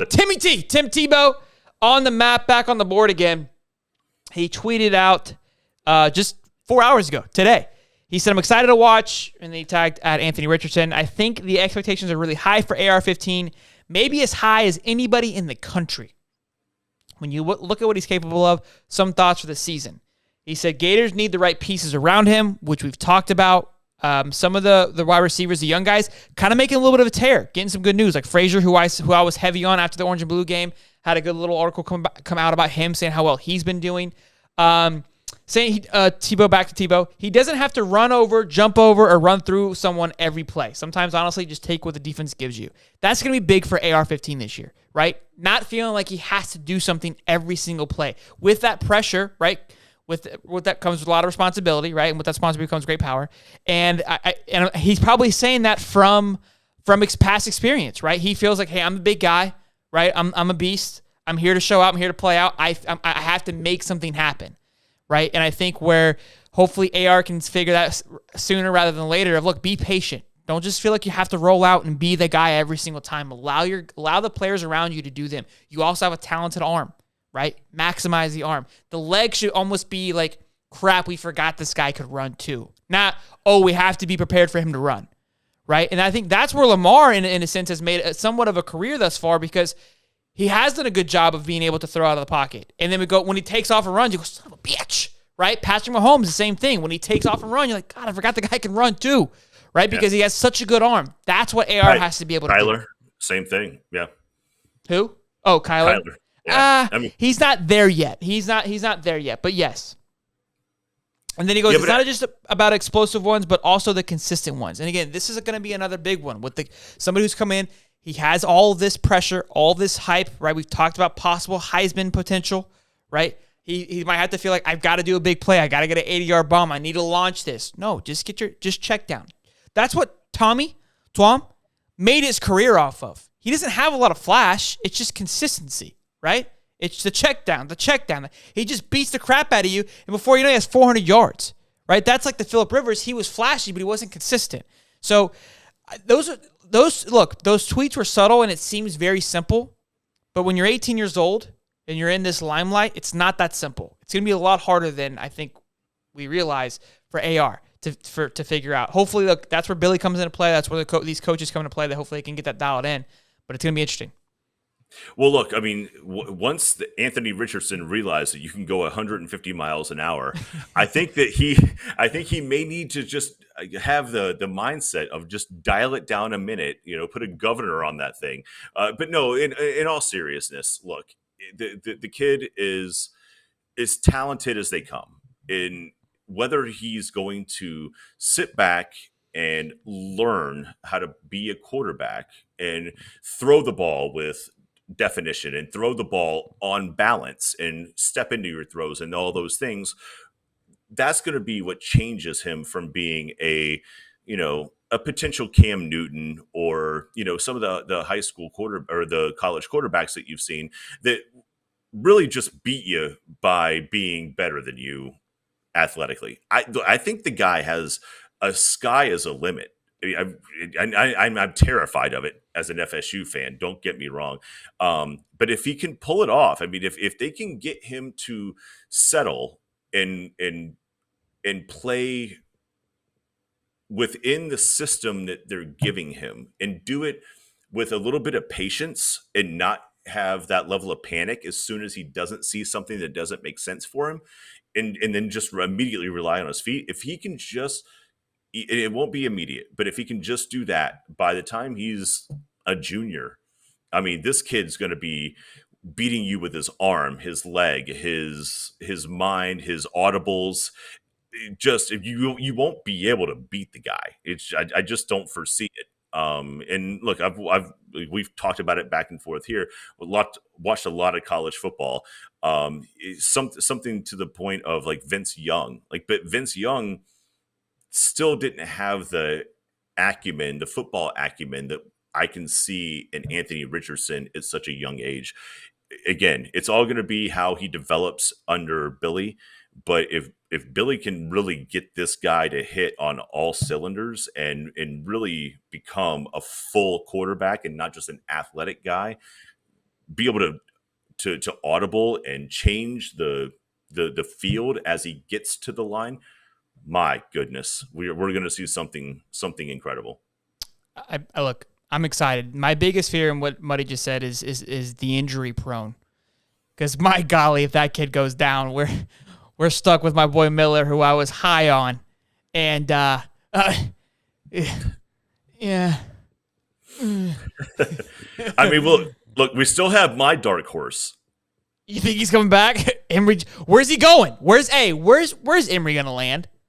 Tim Tebow on the map, back on the board again. He tweeted out just 4 hours ago, today. He said, I'm excited to watch, and he tagged at Anthony Richardson. I think the expectations are really high for AR-15, maybe as high as anybody in the country. When you look at what he's capable of, some thoughts for the season. He said Gators need the right pieces around him, which we've talked about. Some of the wide receivers, the young guys, kind of making a little bit of a tear, getting some good news. Like Frazier, who I was heavy on after the Orange and Blue game, had a good little article come out about him saying how well he's been doing. Saying Tebow, back to Tebow, he doesn't have to run over, jump over, or run through someone every play. Sometimes, honestly, just take what the defense gives you. That's going to be big for AR-15 this year, right? Not feeling like he has to do something every single play. With that pressure, right? With that comes a lot of responsibility, right? And with that responsibility comes great power. And and he's probably saying that from past experience, right? He feels like, hey, I'm a big guy, right? I'm a beast. I'm here to show out. I'm here to play out. I have to make something happen. Right, and I think where hopefully AR can figure that sooner rather than later. Of look, be patient. Don't just feel like you have to roll out and be the guy every single time. Allow the players around you to do them. You also have a talented arm, right? Maximize the arm. The leg should almost be like, crap, we forgot this guy could run too. Not, oh, we have to be prepared for him to run, right? And I think that's where Lamar, in a sense, has made somewhat of a career thus far, because he has done a good job of being able to throw out of the pocket. And then when he takes off and runs, you go, son of a bitch, right? Patrick Mahomes, the same thing. When he takes off and runs, you're like, God, I forgot the guy can run too, right? Because he has such a good arm. That's what AR has to be able to do. Kyler, same thing, yeah. Who? Oh, Kyler. Yeah. He's not there yet. He's not there yet, but yes. And then he goes, it's not just about explosive ones, but also the consistent ones. And again, this is going to be another big one with somebody who's come in. He has all this pressure, all this hype, right? We've talked about possible Heisman potential, right? He might have to feel like, I've got to do a big play. I got to get an 80-yard bomb. I need to launch this. No, just check down. That's what Tuam made his career off of. He doesn't have a lot of flash. It's just consistency, right? It's the check down. He just beats the crap out of you, and before you know, he has 400 yards, right? That's like the Phillip Rivers. He was flashy, but he wasn't consistent. So those tweets were subtle, and it seems very simple, but when you're 18 years old and you're in this limelight, it's not that simple. It's going to be a lot harder than I think we realize for AR to figure out. Hopefully, look, that's where Billy comes into play. That's where these coaches come into play. That hopefully they can get that dialed in, but it's going to be interesting. Well, look, I mean, once Anthony Richardson realized that you can go 150 miles an hour, I think he may need to just have the mindset of just dial it down a minute, put a governor on that thing. But no, in all seriousness, look, the kid is talented as they come. In whether he's going to sit back and learn how to be a quarterback and throw the ball with definition and throw the ball on balance and step into your throws and all those things, that's going to be what changes him from being a potential Cam Newton or, some of the high school or the college quarterbacks that you've seen that really just beat you by being better than you athletically. I think the guy has a sky as a limit. I'm terrified of it as an FSU fan. Don't get me wrong. But if he can pull it off, I mean, if they can get him to settle and play within the system that they're giving him and do it with a little bit of patience and not have that level of panic as soon as he doesn't see something that doesn't make sense for him and then just immediately rely on his feet. If he can just, it won't be immediate, but if he can just do that by the time he's a junior, I mean, this kid's going to be beating you with his arm, his leg, his mind, his audibles. Just if you won't be able to beat the guy. I just don't foresee it. And look, we've talked about it back and forth here. Watched a lot of college football. Something to the point of like Vince Young, but Vince Young still didn't have the acumen, the football acumen that I can see in Anthony Richardson at such a young age. Again, it's all going to be how he develops under Billy. But if Billy can really get this guy to hit on all cylinders and really become a full quarterback and not just an athletic guy, be able to audible and change the field as he gets to the line, my goodness, we're going to see something incredible. I look, I'm excited. My biggest fear in what Muddy just said is the injury prone. Because my golly, if that kid goes down, we're stuck with my boy Miller, who I was high on, and yeah. I mean, look, we still have my dark horse. You think he's coming back? Emery, where's he going? Where's Emery gonna land?